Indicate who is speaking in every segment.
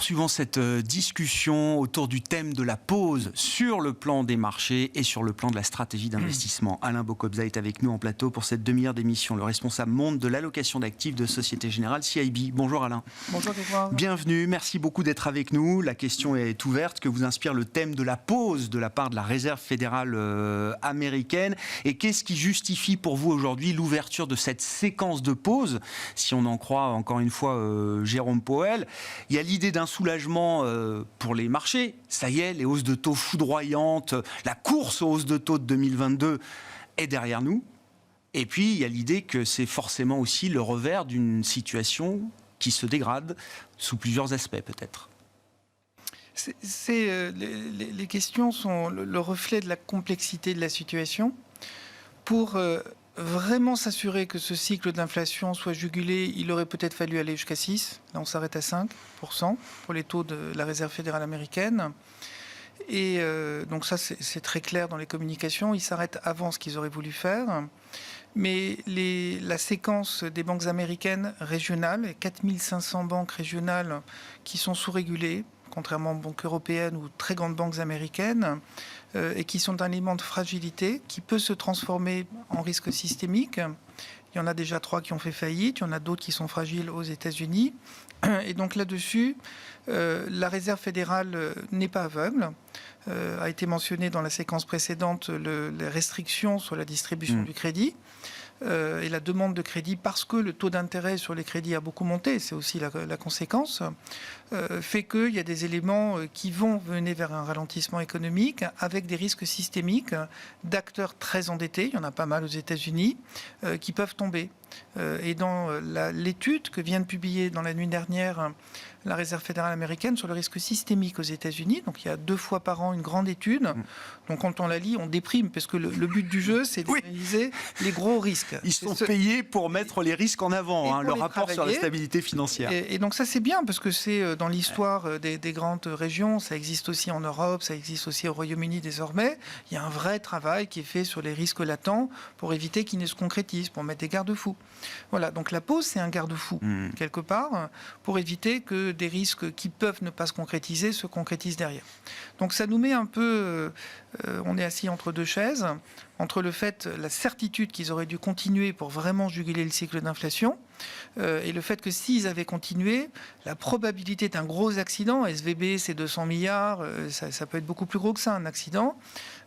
Speaker 1: poursuivons cette discussion autour du thème de la pause sur le plan des marchés et sur le plan de la stratégie d'investissement. Alain Bokobza est avec nous en plateau pour cette demi-heure d'émission, le responsable monde de l'allocation d'actifs de Société Générale CIB. Bonjour Alain.
Speaker 2: Bonjour Grégoire.
Speaker 1: Bienvenue, merci beaucoup d'être avec nous. La question est ouverte. Que vous inspire le thème de la pause de la part de la Réserve fédérale américaine? Et qu'est-ce qui justifie pour vous aujourd'hui l'ouverture de cette séquence de pause? Si on en croit encore une fois Jérôme Powell, il y a l'idée d'un soulagement pour les marchés. Ça y est, les hausses de taux foudroyantes, la course aux hausses de taux de 2022 est derrière nous. Et puis, il y a l'idée que c'est forcément aussi le revers d'une situation qui se dégrade sous plusieurs aspects, peut-être.
Speaker 2: Les questions sont le reflet de la complexité de la situation. Pour vraiment s'assurer que ce cycle d'inflation soit jugulé, il aurait peut-être fallu aller jusqu'à 6. Là, on s'arrête à 5% pour les taux de la Réserve fédérale américaine. Et donc ça, c'est très clair dans les communications. Ils s'arrêtent avant ce qu'ils auraient voulu faire. Mais la séquence des banques américaines régionales, 4500 banques régionales qui sont sous-régulées, contrairement aux banques européennes ou très grandes banques américaines, et qui sont un élément de fragilité qui peut se transformer en risque systémique. Il y en a déjà 3 qui ont fait faillite, il y en a d'autres qui sont fragiles aux États-Unis. Et donc là-dessus, la Réserve fédérale n'est pas aveugle. A été mentionné dans la séquence précédente les restrictions sur la distribution du crédit et la demande de crédit, parce que le taux d'intérêt sur les crédits a beaucoup monté, c'est aussi la conséquence, fait qu'il y a des éléments qui vont mener vers un ralentissement économique avec des risques systémiques d'acteurs très endettés, il y en a pas mal aux États-Unis, qui peuvent tomber. Et dans l'étude que vient de publier dans la nuit dernière la Réserve fédérale américaine sur le risque systémique aux États-Unis, donc il y a 2 fois par an une grande étude, donc quand on la lit, on déprime, parce que le but du jeu, c'est d'analyser les gros risques.
Speaker 1: Ils sont payés pour mettre les risques en avant, le rapport sur la stabilité financière.
Speaker 2: Et donc ça, c'est bien, parce que c'est dans l'histoire des grandes régions, ça existe aussi en Europe, ça existe aussi au Royaume-Uni désormais, il y a un vrai travail qui est fait sur les risques latents pour éviter qu'ils ne se concrétisent, pour mettre des garde-fous. Voilà, donc la pause, c'est un garde-fou, quelque part, pour éviter que des risques qui peuvent ne pas se concrétisent derrière. Donc ça nous met un peu... on est assis entre 2 chaises, entre le fait, la certitude qu'ils auraient dû continuer pour vraiment juguler le cycle d'inflation, et le fait que s'ils avaient continué, la probabilité d'un gros accident, SVB c'est 200 milliards, ça peut être beaucoup plus gros que ça, un accident,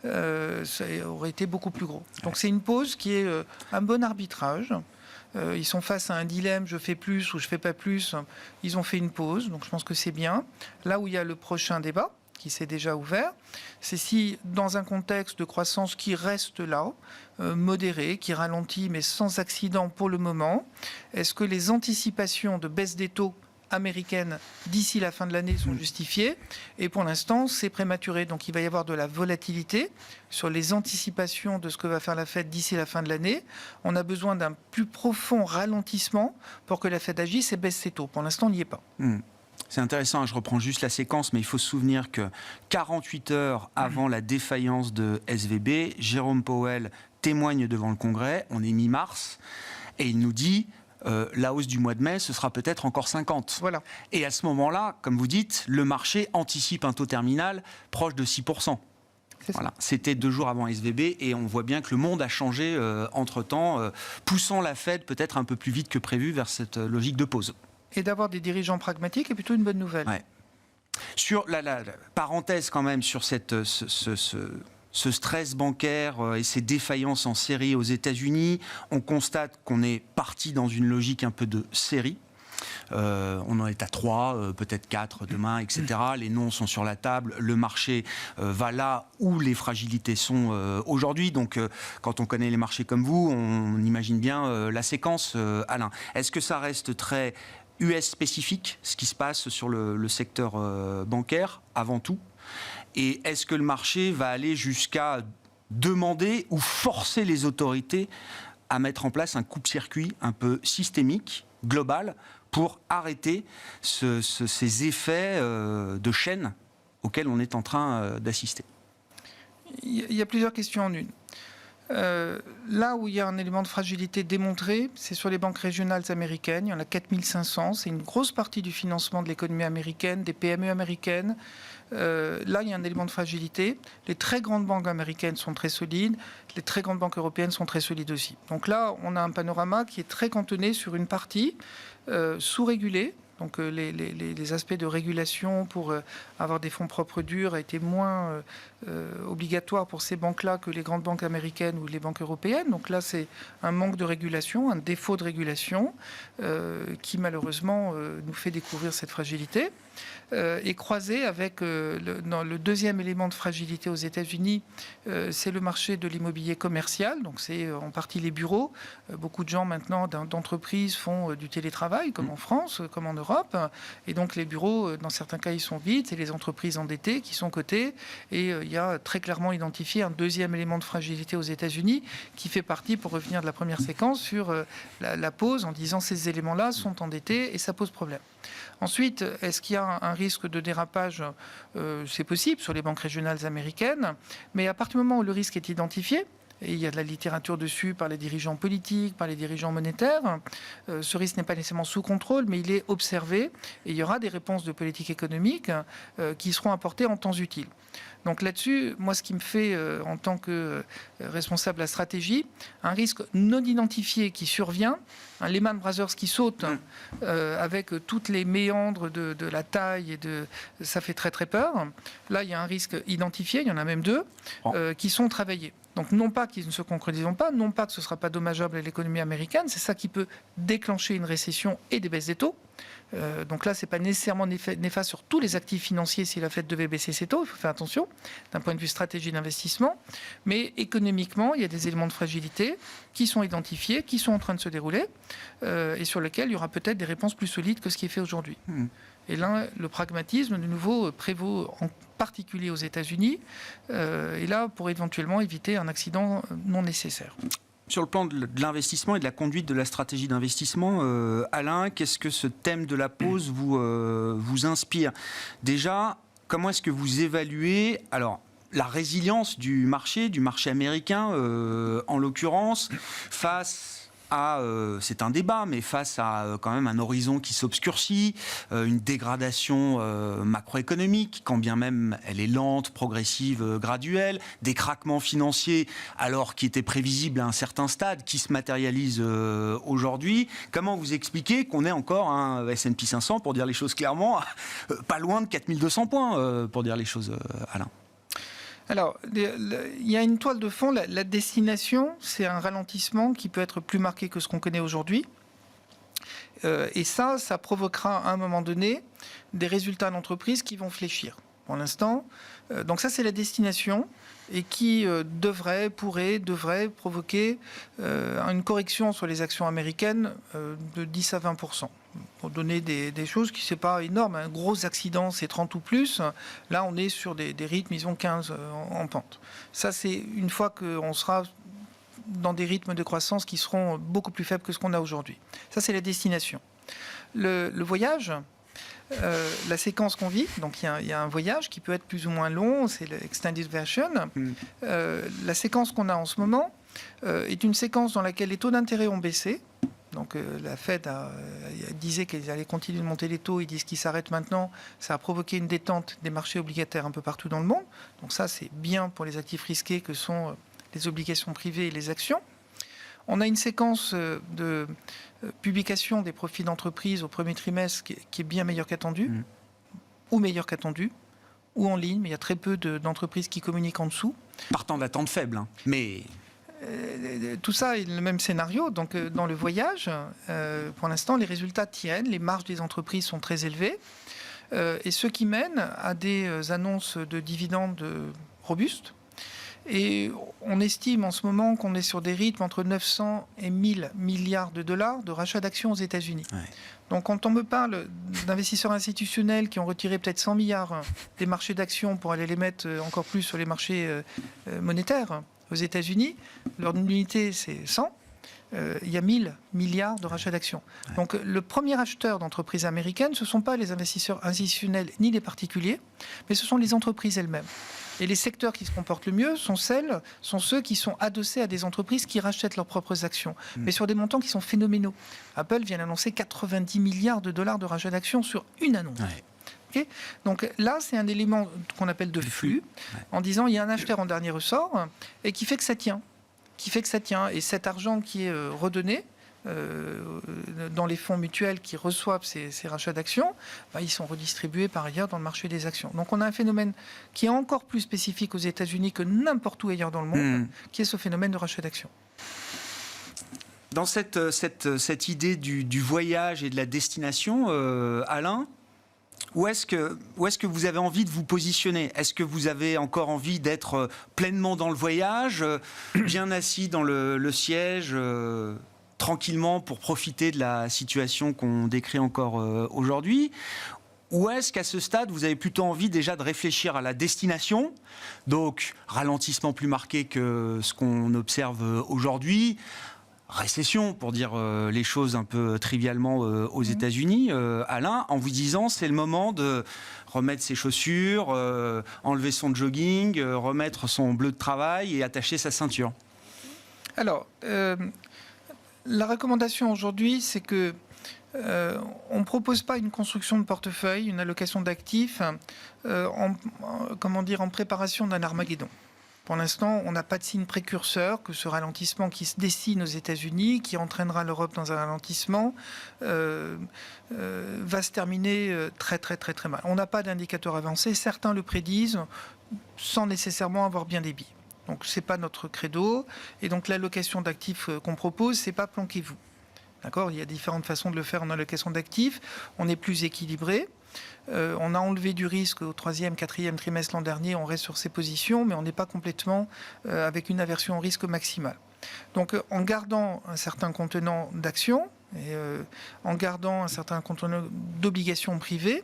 Speaker 2: ça aurait été beaucoup plus gros. Donc c'est une pause qui est un bon arbitrage. Ils sont face à un dilemme, je fais plus ou je fais pas plus. Ils ont fait une pause, donc je pense que c'est bien. Là où il y a le prochain débat, qui s'est déjà ouvert, c'est si, dans un contexte de croissance qui reste là, modéré, qui ralentit, mais sans accident pour le moment, est-ce que les anticipations de baisse des taux américaines d'ici la fin de l'année sont justifiées? Et pour l'instant, c'est prématuré. Donc il va y avoir de la volatilité sur les anticipations de ce que va faire la Fed d'ici la fin de l'année. On a besoin d'un plus profond ralentissement pour que la Fed agisse et baisse ses taux. Pour l'instant, on n'y est pas.
Speaker 1: C'est intéressant, je reprends juste la séquence, mais il faut se souvenir que 48 heures avant la défaillance de SVB, Jérôme Powell témoigne devant le Congrès, on est mi-mars, et il nous dit... la hausse du mois de mai, ce sera peut-être encore 50.
Speaker 2: Voilà.
Speaker 1: Et à ce moment-là, comme vous dites, le marché anticipe un taux terminal proche de 6%. Voilà. C'était 2 jours avant SVB et on voit bien que le monde a changé entre-temps, poussant la Fed peut-être un peu plus vite que prévu vers cette logique de pause.
Speaker 2: Et d'avoir des dirigeants pragmatiques est plutôt une bonne nouvelle.
Speaker 1: Ouais. Sur la parenthèse quand même sur ce stress bancaire et ces défaillances en série aux États-Unis, on constate qu'on est parti dans une logique un peu de série. On en est à 3, peut-être 4 demain, etc. Les noms sont sur la table. Le marché va là où les fragilités sont aujourd'hui. Donc, quand on connaît les marchés comme vous, on imagine bien la séquence, Alain. Est-ce que ça reste très US spécifique, ce qui se passe sur le secteur bancaire, avant tout? Et est-ce que le marché va aller jusqu'à demander ou forcer les autorités à mettre en place un coupe-circuit un peu systémique, global, pour arrêter ces effets de chaîne auxquels on est en train d'assister?
Speaker 2: Il y a plusieurs questions en une. Là où il y a un élément de fragilité démontré, c'est sur les banques régionales américaines. Il y en a 4500. C'est une grosse partie du financement de l'économie américaine, des PME américaines. Là, il y a un élément de fragilité. Les très grandes banques américaines sont très solides. Les très grandes banques européennes sont très solides aussi. Donc là, on a un panorama qui est très cantonné sur une partie sous-régulée. Donc les aspects de régulation pour avoir des fonds propres durs a été moins obligatoire pour ces banques-là que les grandes banques américaines ou les banques européennes. Donc là, c'est un manque de régulation, un défaut de régulation qui malheureusement nous fait découvrir cette fragilité. Et croisé avec le deuxième élément de fragilité aux États-Unis, c'est le marché de l'immobilier commercial. Donc c'est en partie les bureaux. Beaucoup de gens maintenant d'entreprises font du télétravail, comme en France, comme en Europe. Et donc les bureaux, dans certains cas, ils sont vides. C'est les entreprises endettées qui sont cotées. Et il y a très clairement identifié un deuxième élément de fragilité aux États-Unis qui fait partie, pour revenir de la première séquence, sur la pause en disant ces éléments-là sont endettés et ça pose problème. Ensuite, est-ce qu'il y a un risque de dérapage? C'est possible sur les banques régionales américaines, mais à partir du moment où le risque est identifié, et il y a de la littérature dessus par les dirigeants politiques, par les dirigeants monétaires, ce risque n'est pas nécessairement sous contrôle, mais il est observé, et il y aura des réponses de politique économique qui seront apportées en temps utile. Donc là-dessus, moi, ce qui me fait, en tant que responsable de la stratégie, un risque non identifié qui survient, un Lehman Brothers qui saute avec toutes les méandres de la taille, ça fait très très peur. Là, il y a un risque identifié, il y en a même deux, qui sont travaillés. Donc non pas qu'ils ne se concrétiseront pas, non pas que ce ne sera pas dommageable à l'économie américaine, c'est ça qui peut déclencher une récession et des baisses des taux. Donc là, ce n'est pas nécessairement néfaste sur tous les actifs financiers si la Fed devait baisser ses taux, il faut faire attention d'un point de vue stratégie d'investissement. Mais économiquement, il y a des éléments de fragilité qui sont identifiés, qui sont en train de se dérouler et sur lesquels il y aura peut-être des réponses plus solides que ce qui est fait aujourd'hui. Et là, le pragmatisme, de nouveau, prévaut en particulier aux États-Unis, et là, pour éventuellement éviter un accident non nécessaire.
Speaker 1: Sur le plan de l'investissement et de la conduite de la stratégie d'investissement, Alain, qu'est-ce que ce thème de la pause vous inspire? Déjà, comment est-ce que vous évaluez la résilience du marché américain, en l'occurrence, face à, c'est un débat, mais face à quand même un horizon qui s'obscurcit, une dégradation macroéconomique, quand bien même elle est lente, progressive, graduelle, des craquements financiers, alors qui étaient prévisibles à un certain stade, qui se matérialisent aujourd'hui. Comment vous expliquez qu'on ait encore un S&P 500, pour dire les choses clairement, pas loin de 4200 points, pour dire les choses, Alain?
Speaker 2: Alors, il y a une toile de fond. La destination, c'est un ralentissement qui peut être plus marqué que ce qu'on connaît aujourd'hui. Et ça provoquera à un moment donné des résultats d'entreprise qui vont fléchir. Pour l'instant, donc ça, c'est la destination et qui devrait provoquer une correction sur les actions américaines de 10 à 20%. Pour donner des choses qui, c'est pas énorme, un gros accident, c'est 30 ou plus. Là, on est sur des rythmes, ils ont 15 en pente. Ça, c'est une fois qu'on sera dans des rythmes de croissance qui seront beaucoup plus faibles que ce qu'on a aujourd'hui. Ça, c'est la destination. Le voyage, la séquence qu'on vit, donc il y a un voyage qui peut être plus ou moins long, c'est l'extended version. La séquence qu'on a en ce moment est une séquence dans laquelle les taux d'intérêt ont baissé. Donc la Fed disait qu'elle allait continuer de monter les taux, ils disent qu'ils s'arrêtent maintenant. Ça a provoqué une détente des marchés obligataires un peu partout dans le monde. Donc ça, c'est bien pour les actifs risqués que sont les obligations privées et les actions. On a une séquence de publication des profits d'entreprise au premier trimestre qui est bien meilleure qu'attendue, ou meilleure qu'attendue, ou en ligne, mais il y a très peu d'entreprises qui communiquent en dessous.
Speaker 1: Partant d'attentes faibles, mais...
Speaker 2: Tout ça est le même scénario. Donc, dans le voyage, pour l'instant, les résultats tiennent, les marges des entreprises sont très élevées, et ce qui mène à des annonces de dividendes robustes. Et on estime en ce moment qu'on est sur des rythmes entre 900 et 1000 milliards de dollars de rachat d'actions aux États-Unis. Ouais. Donc, quand on me parle d'investisseurs institutionnels qui ont retiré peut-être 100 milliards des marchés d'actions pour aller les mettre encore plus sur les marchés monétaires, aux États-Unis, leur unité c'est 100. il y a 1000 milliards de rachats d'actions. Donc le premier acheteur d'entreprises américaines, ce ne sont pas les investisseurs institutionnels ni les particuliers, mais ce sont les entreprises elles-mêmes. Et les secteurs qui se comportent le mieux sont ceux qui sont adossés à des entreprises qui rachètent leurs propres actions, mais sur des montants qui sont phénoménaux. Apple vient d'annoncer 90 milliards de dollars de rachat d'actions sur une annonce. Ouais. Okay, donc là, c'est un élément qu'on appelle de flux, en disant il y a un acheteur en dernier ressort et qui fait que ça tient. Et cet argent qui est redonné dans les fonds mutuels qui reçoivent ces rachats d'actions, ils sont redistribués par ailleurs dans le marché des actions. Donc on a un phénomène qui est encore plus spécifique aux États-Unis que n'importe où ailleurs dans le monde, qui est ce phénomène de rachat d'actions.
Speaker 1: Dans cette idée du voyage et de la destination, Alain, où est-ce que vous avez envie de vous positionner ? Est-ce que vous avez encore envie d'être pleinement dans le voyage, bien assis dans le siège tranquillement pour profiter de la situation qu'on décrit encore aujourd'hui ? Ou est-ce qu'à ce stade, vous avez plutôt envie déjà de réfléchir à la destination ? Donc, ralentissement plus marqué que ce qu'on observe aujourd'hui, récession, pour dire les choses un peu trivialement aux États-Unis, Alain, en vous disant c'est le moment de remettre ses chaussures, enlever son jogging, remettre son bleu de travail et attacher sa ceinture. Alors,
Speaker 2: la recommandation aujourd'hui, c'est que on ne propose pas une construction de portefeuille, une allocation d'actifs en préparation d'un Armageddon. Pour l'instant, on n'a pas de signe précurseur que ce ralentissement qui se dessine aux États-Unis, qui entraînera l'Europe dans un ralentissement, va se terminer très mal. On n'a pas d'indicateur avancé. Certains le prédisent sans nécessairement avoir bien des billes. Donc, ce n'est pas notre credo. Et donc, l'allocation d'actifs qu'on propose, ce n'est pas planquez-vous. D'accord ? Il y a différentes façons de le faire en allocation d'actifs. On est plus équilibré. On a enlevé du risque au 3e, 4e trimestre l'an dernier. On reste sur ses positions, mais on n'est pas complètement avec une aversion au risque maximale. Donc, en gardant un certain contenant d'actions et en gardant un certain contenant d'obligations privées,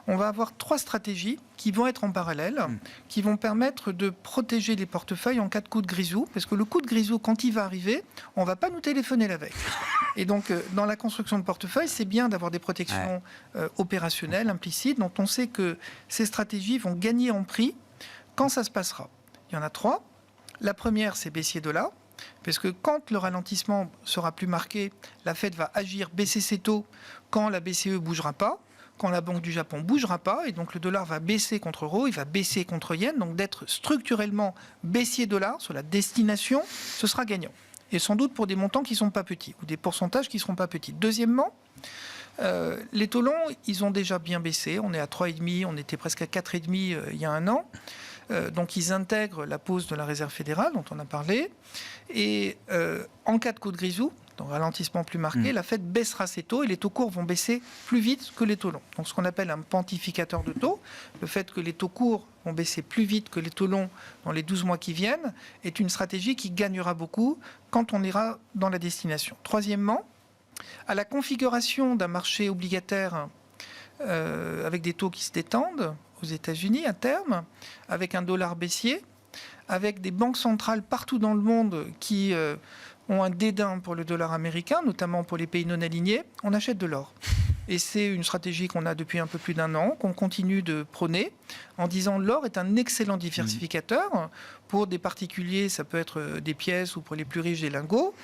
Speaker 2: on va avoir 3 stratégies qui vont être en parallèle, qui vont permettre de protéger les portefeuilles en cas de coup de grisou, parce que le coup de grisou, quand il va arriver, on ne va pas nous téléphoner la veille. Et donc, dans la construction de portefeuille, c'est bien d'avoir des protections opérationnelles, implicites, dont on sait que ces stratégies vont gagner en prix quand ça se passera. Il y en a 3. La première, c'est baissier dollar. Parce que quand le ralentissement sera plus marqué, la Fed va agir, baisser ses taux quand la BCE ne bougera pas, quand la Banque du Japon ne bougera pas, et donc le dollar va baisser contre euro, il va baisser contre yen, donc d'être structurellement baissier dollar sur la destination, ce sera gagnant. Et sans doute pour des montants qui ne sont pas petits, ou des pourcentages qui ne seront pas petits. Deuxièmement, les taux longs, ils ont déjà bien baissé, on est à 3,5, on était presque à 4,5 il y a un an. Donc ils intègrent la pause de la Réserve fédérale dont on a parlé. Et en cas de coup de grisou, donc ralentissement plus marqué, la Fed baissera ses taux et les taux courts vont baisser plus vite que les taux longs. Donc ce qu'on appelle un pontificateur de taux, le fait que les taux courts vont baisser plus vite que les taux longs dans les 12 mois qui viennent, est une stratégie qui gagnera beaucoup quand on ira dans la destination. Troisièmement, à la configuration d'un marché obligataire avec des taux qui se détendent, aux États-Unis à terme, avec un dollar baissier, avec des banques centrales partout dans le monde qui ont un dédain pour le dollar américain, notamment pour les pays non alignés, on achète de l'or. Et c'est une stratégie qu'on a depuis un peu plus d'1 an, qu'on continue de prôner, en disant l'or est un excellent diversificateur. Pour des particuliers, ça peut être des pièces, ou pour les plus riches, des lingots.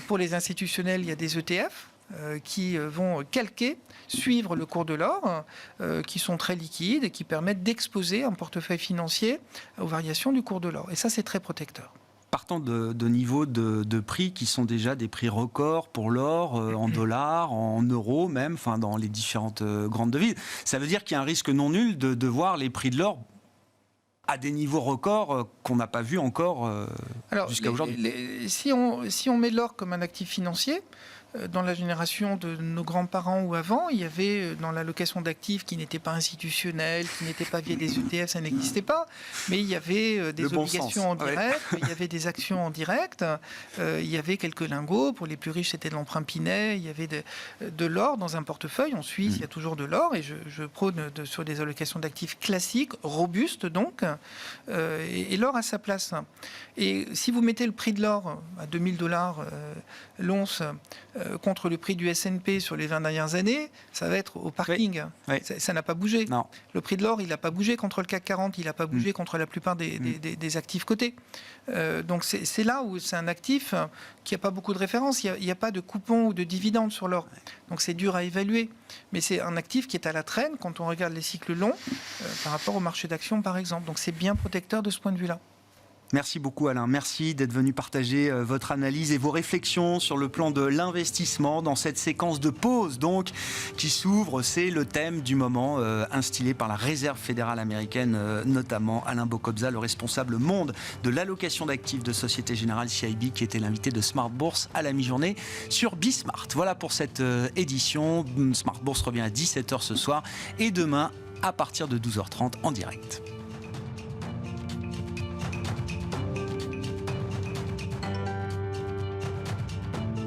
Speaker 2: Pour les institutionnels, il y a des ETF. Qui vont suivre le cours de l'or, qui sont très liquides et qui permettent d'exposer un portefeuille financier aux variations du cours de l'or. Et ça, c'est très protecteur.
Speaker 1: Partant de niveaux de prix qui sont déjà des prix records pour l'or, en dollars, en euros même, enfin dans les différentes grandes devises, ça veut dire qu'il y a un risque non nul de voir les prix de l'or à des niveaux records qu'on n'a pas vus encore jusqu'à aujourd'hui.
Speaker 2: Si on met l'or comme un actif financier, dans la génération de nos grands-parents ou avant, il y avait dans l'allocation d'actifs qui n'était pas institutionnelle, qui n'était pas via des ETF, ça n'existait pas, mais il y avait des obligations en direct, il y avait des actions en direct, il y avait quelques lingots, pour les plus riches c'était de l'emprunt Pinet, il y avait de l'or dans un portefeuille, en Suisse il y a toujours de l'or, et je prône sur des allocations d'actifs classiques, robustes donc, Et l'or a sa place. Et si vous mettez le prix de l'or à $2000 l'once contre le prix du S&P sur les 20 dernières années, ça va être au parking.
Speaker 1: Oui.
Speaker 2: Ça n'a pas bougé.
Speaker 1: Non.
Speaker 2: Le prix de l'or, il n'a pas bougé contre le CAC 40, il n'a pas bougé contre la plupart des actifs cotés. Donc c'est là où c'est un actif qui n'a pas beaucoup de références. Il n'y a pas de coupon ou de dividende sur l'or. Donc c'est dur à évaluer. Mais c'est un actif qui est à la traîne quand on regarde les cycles longs par rapport au marché d'actions, par exemple. Donc c'est bien protecteur de ce point de vue-là.
Speaker 1: Merci beaucoup Alain, merci d'être venu partager votre analyse et vos réflexions sur le plan de l'investissement dans cette séquence de pause donc qui s'ouvre. C'est le thème du moment instillé par la Réserve fédérale américaine, notamment Alain Bokobza, le responsable monde de l'allocation d'actifs de Société Générale CIB, qui était l'invité de Smart Bourse à la mi-journée sur Bismart. Voilà pour cette édition. Smart Bourse revient à 17h ce soir et demain à partir de 12h30 en direct.